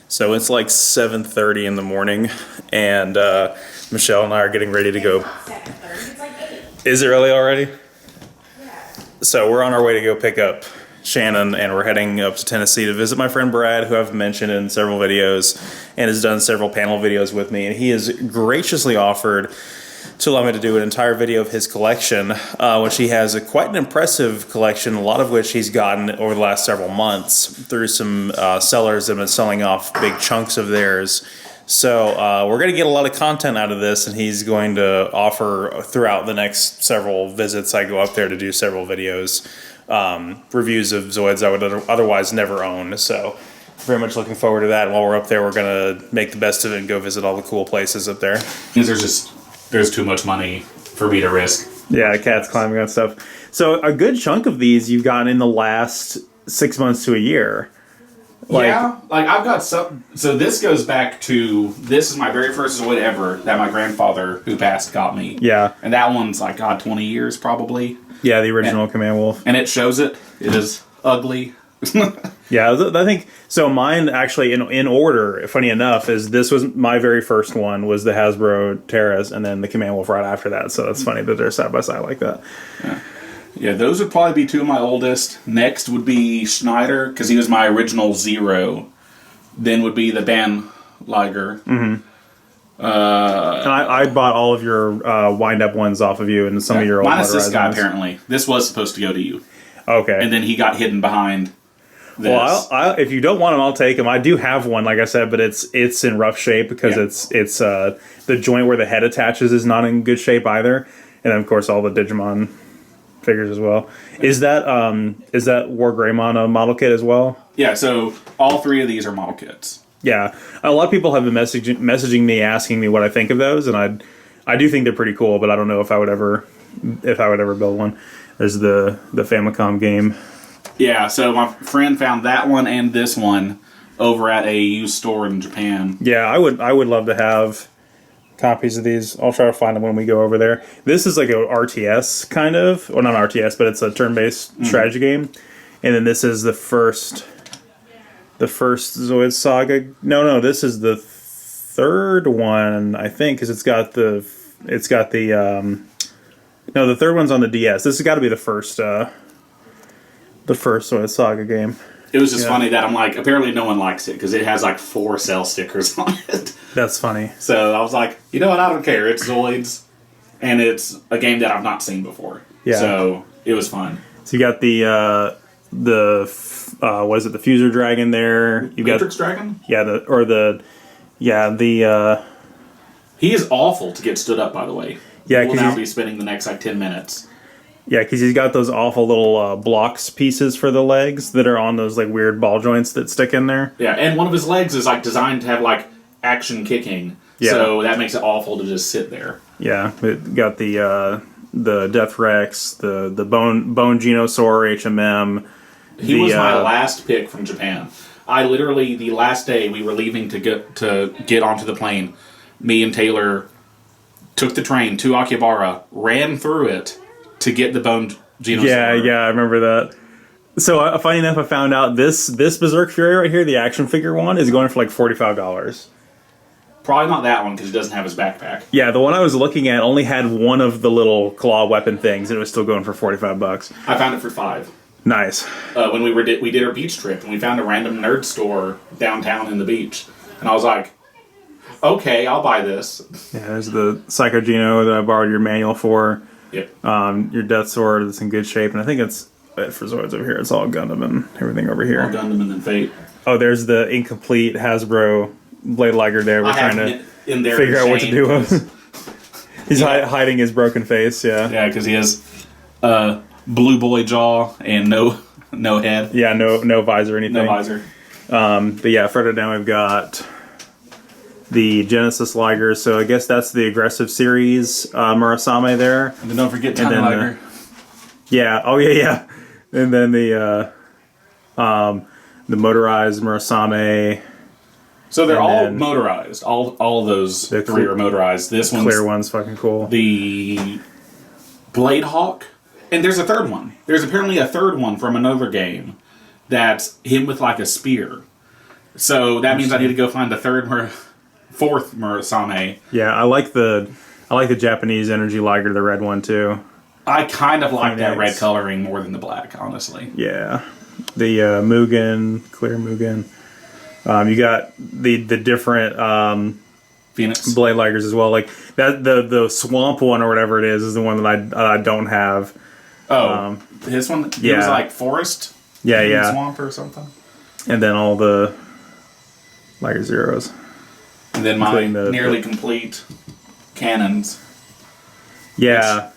So it's like 7:30 in the morning, and Michelle and I are getting ready to go. It's like 8. Is it really already? Yeah. So we're on our way to go pick up Shannon, and we're heading up to Tennessee to visit my friend Brad, who I've mentioned in several videos and has done several panel videos with me, and he has graciously offered to allow me to do an entire video of his collection, which he has quite an impressive collection, a lot of which he's gotten over the last several months through some sellers that have been selling off big chunks of theirs. So we're going to get a lot of content out of this, and he's going to offer throughout the next several visits I go up there to do several videos, reviews of Zoids I would otherwise never own. So very much looking forward to that. And while we're up there, we're going to make the best of it and go visit all the cool places up there. There's too much money for me to risk. Yeah, cats climbing on stuff. So a good chunk of these you've gotten in the last 6 months to a year. I've got some. So this goes back to, this is my very first Zoid ever that my grandfather, who passed, got me. Yeah. And that one's 20 years probably. Yeah, the original Command Wolf. And it shows it. It is ugly. Yeah, I think so. Mine actually, in order, funny enough, is this was my very first one was the Hasbro Terras, and then the Command Wolf right after that. So that's funny that they're side by side like that. Yeah, those would probably be two of my oldest. Next would be Schneider, because he was my original Zero. Then would be the Van Liger. Mm-hmm. And I bought all of your wind-up ones off of you and some of your old minus this guy, ones. apparently. This was supposed to go to you. Okay. And then he got hidden behind this. Well, if you don't want them, I'll take them. I do have one, like I said, but it's in rough shape because it's the joint where the head attaches is not in good shape either. And then, of course, all the Digimon figures as well. Is that War Greymon a model kit as well? Yeah, so all three of these are model kits. Yeah, a lot of people have been messaging me asking me what I think of those, and I do think they're pretty cool, but I don't know if I would ever build one. There's the Famicom game. Yeah, so my friend found that one and this one over at a used store in Japan. Yeah, I would love to have copies of these. I'll try to find them when we go over there. This is like a RTS kind of, well, not RTS, but it's a turn-based strategy game. And then this is the first Zoid Saga. No, this is the third one, I think, because the third one's on the DS. This has got to be the first Zoid Saga game. It was just funny that I'm like, apparently no one likes it because it has 4 cell stickers on it. That's funny. So I was like, you know what? I don't care. It's Zoids, and it's a game that I've not seen before. Yeah. So it was fun. So you got the what is it? The Fuser Dragon there. You Matrix Dragon. Yeah, He is awful to get stood up. By the way. Yeah, we'll now be spending the next 10 minutes. Yeah, because he's got those awful little blocks pieces for the legs that are on those weird ball joints that stick in there. Yeah, and one of his legs is designed to have action kicking. Yeah. So that makes it awful to just sit there. Yeah, it got the Death Rex, the Bone Genosaur HMM. He was my last pick from Japan. I literally, the last day we were leaving to get onto the plane, me and Taylor took the train to Akihabara, ran through it to get the Bone Genosaur. Yeah, I remember that. So, funny enough, I found out this Berserk Fury right here, the action figure one, is going for $45. Probably not that one because he doesn't have his backpack. Yeah, the one I was looking at only had one of the little claw weapon things, and it was still going for $45. I found it for $5. Nice. When we did our beach trip, and we found a random nerd store downtown in the beach, and I was like, okay, I'll buy this. Yeah, there's the Psycho Geno that I borrowed your manual for. Yep. Your Death Sword is in good shape, and I think it's it for Zoids over here. It's all Gundam and everything over here. All Gundam and then Fate. Oh, there's the incomplete Hasbro Blade Liger there. We're trying to figure out what to do with. He's hiding his broken face, yeah. Yeah, because he has blue boy jaw and no head. Yeah, no visor or anything. No visor. But yeah, further down we've got the Genesis Liger, so I guess that's the aggressive series Murasame there. And then don't forget Time Liger. Yeah. And then the motorized Murasame. So they're all motorized. All of those three are motorized. This one's clear one's fucking cool. The Blade Hawk. And there's a third one. There's apparently a third one from another game that's him with a spear. So that means I need to go find the fourth Murasame. Yeah, I like the Japanese Energy Liger, the red one too. I kind of like that Phoenix. red coloring more than the black, honestly. Yeah, the Mugen, clear Mugen. You got the different Phoenix. blade ligers as well. Like that, the swamp one or whatever it is the one that I don't have. Oh, this one? It yeah. was like forest? Yeah. Swamp or something? And then all the Liger Zeros. And then my Including the- nearly complete cannons. Yeah.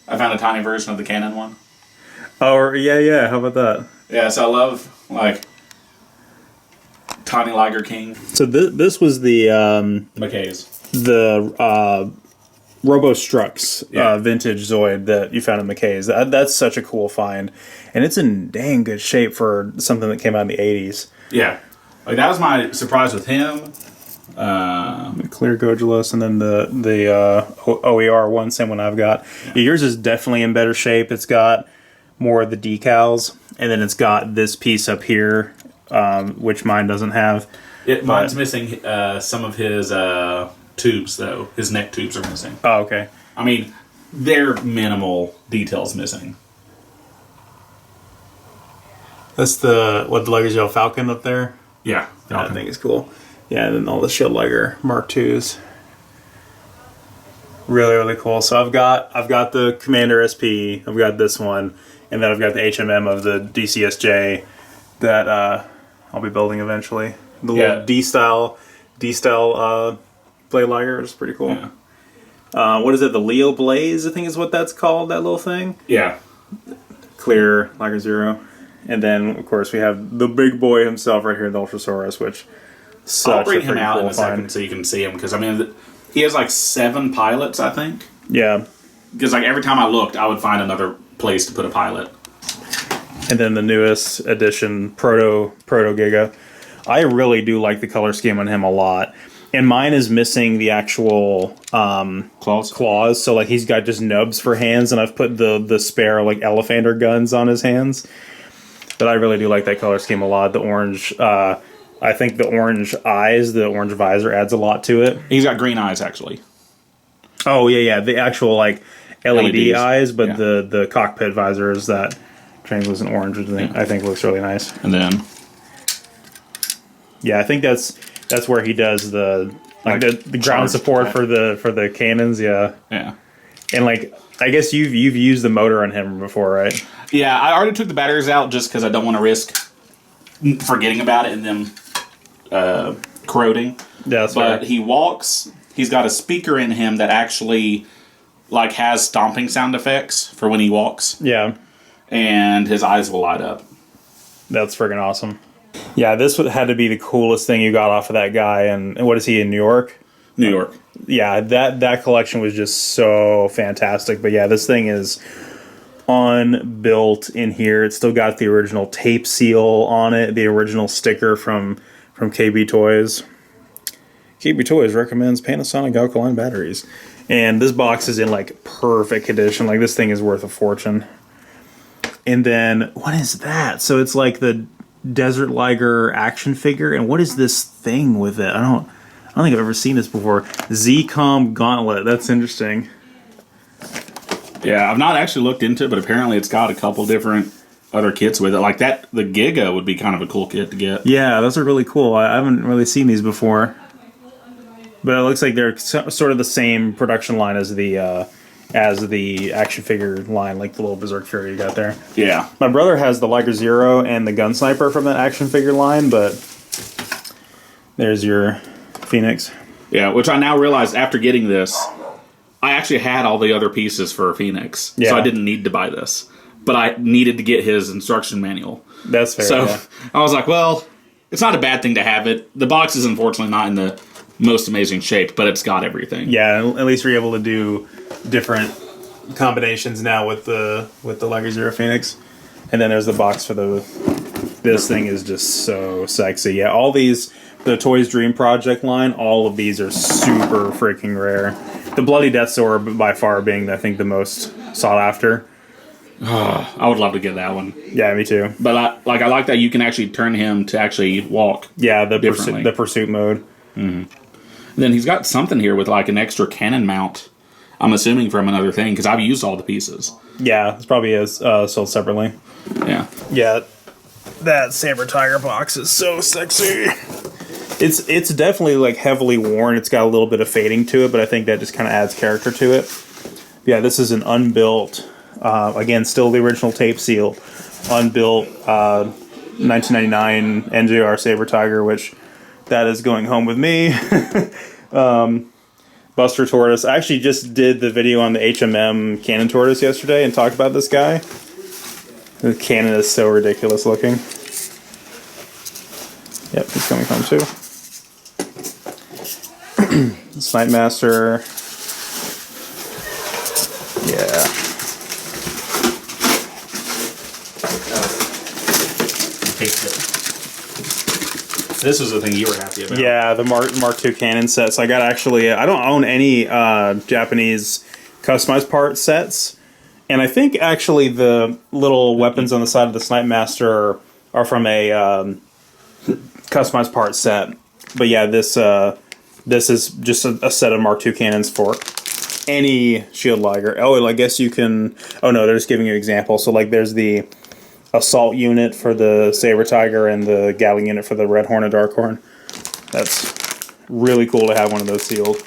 I found a tiny version of the cannon one. Oh, yeah. How about that? Yeah, so I love, like, Tiny Liger King. So this was the McKay's. Robo Strux Yeah. vintage Zoid that you found in McKay's. That's such a cool find, and it's in dang good shape for something that came out in the 80s. Yeah. Like, that was my surprise with him. The clear Gogulus, and then the OER one, same one I've got. Yeah, yours is definitely in better shape. It's got more of the decals, and then it's got this piece up here, which mine doesn't have. Mine's missing some of his tubes, though. His neck tubes are missing. Oh, okay. I mean, they're minimal details missing. That's the Liger Gel Falcon up there. Yeah. That thing is cool. Yeah, and then all the Shield Liger Mark IIs. Really cool. So I've got the Commander SP, I've got this one, and then I've got the HMM of the DCSJ that I'll be building eventually. The little D-style blade Liger is pretty cool. Yeah. What is it? The Leo Blaze, I think is what that's called, that little thing. Yeah. Clear Liger Zero. And then, of course, we have the big boy himself right here, the Ultrasaurus, which I'll bring him freaking out in cool a second find. so you can see him, because, I mean, he has like 7 pilots, I think. Yeah. Because, like, every time I looked, I would find another place to put a pilot. And then the newest edition, Proto Giga. I really do like the color scheme on him a lot. And mine is missing the actual claws. So, like, he's got just nubs for hands, and I've put the spare, like, Elephanter guns on his hands. But I really do like that color scheme a lot. The orange, I think the orange eyes, the orange visor adds a lot to it. He's got green eyes, actually. Oh, yeah. The actual, like, LED LEDs. eyes, but Yeah. the cockpit visor is that translucent orange, which I think looks really nice. And then... Yeah, I think that's where he does the ground charge support that. for the cannons, yeah. Yeah. And, like, I guess you've used the motor on him before, right? Yeah, I already took the batteries out just because I don't want to risk forgetting about it and them corroding. Yeah, that's But right. he walks. He's got a speaker in him that actually, like, has stomping sound effects for when he walks, Yeah, and his eyes will light up. that's friggin' awesome. Yeah, this had to be the coolest thing you got off of that guy. And what is he, in New York? New York. Yeah, that collection was just so fantastic. But yeah, this thing is unbuilt in here. It's still got the original tape seal on it, the original sticker from KB Toys. KB Toys recommends Panasonic alkaline batteries. And this box is in, like, perfect condition. Like, this thing is worth a fortune. And then, what is that? So it's like the Desert Liger action figure. And what is this thing with it? I don't think I've ever seen this before. Z-Com Gauntlet. That's interesting. Yeah, I've not actually looked into it, but apparently it's got a couple different other kits with it. Like that, the Giga would be kind of a cool kit to get. Yeah, those are really cool. I haven't really seen these before. But it looks like they're sort of the same production line as the action figure line, like the little Berserk Fury you got there. Yeah. My brother has the Liger Zero and the Gun Sniper from that action figure line, but there's your Phoenix. Yeah, which I now realize after getting this, I actually had all the other pieces for Phoenix, Yeah. so I didn't need to buy this. But I needed to get his instruction manual. That's fair. So Yeah. I was like, well, it's not a bad thing to have it. The box is unfortunately not in the most amazing shape, but it's got everything. Yeah, at least you're able to do different combinations now with the Liger Zero Phoenix. And then there's the box for this thing is just so sexy. Yeah, all these, the Toys Dream Project line, all of these are super freaking rare. The Bloody Death Sword by far being, I think, the most sought after. I would love to get that one. Yeah, me too. But I like that you can actually turn him to actually walk. Yeah, the Differently. pursuit mode. Then he's got something here with like an extra cannon mount. I'm assuming from another thing because I've used all the pieces. Yeah, it's probably sold separately. Yeah. Yeah, that Saber Tiger box is so sexy. It's definitely like heavily worn. It's got a little bit of fading to it, but I think that just kind of adds character to it. Yeah, this is an unbuilt, again, still the original tape seal, unbuilt 1999 NJR Saber Tiger, which that is going home with me. Buster Tortoise. I actually just did the video on the HMM Cannon Tortoise yesterday and talked about this guy. The cannon is so ridiculous looking. Yep, he's coming home too. Snipe Master. Yeah. This was the thing you were happy about. Yeah, the Mark II cannon sets. I got actually, I don't own any Japanese customized part sets. And I think actually the little weapons on the side of the Snipe Master are from a customized part set. But yeah, this is just a set of Mark II cannons for any Shield Liger. Oh, and I guess you can... Oh no, they're just giving you an example. So like there's the assault unit for the Saber Tiger and the Gatling unit for the Red Horn and Dark Horn. That's really cool to have one of those sealed.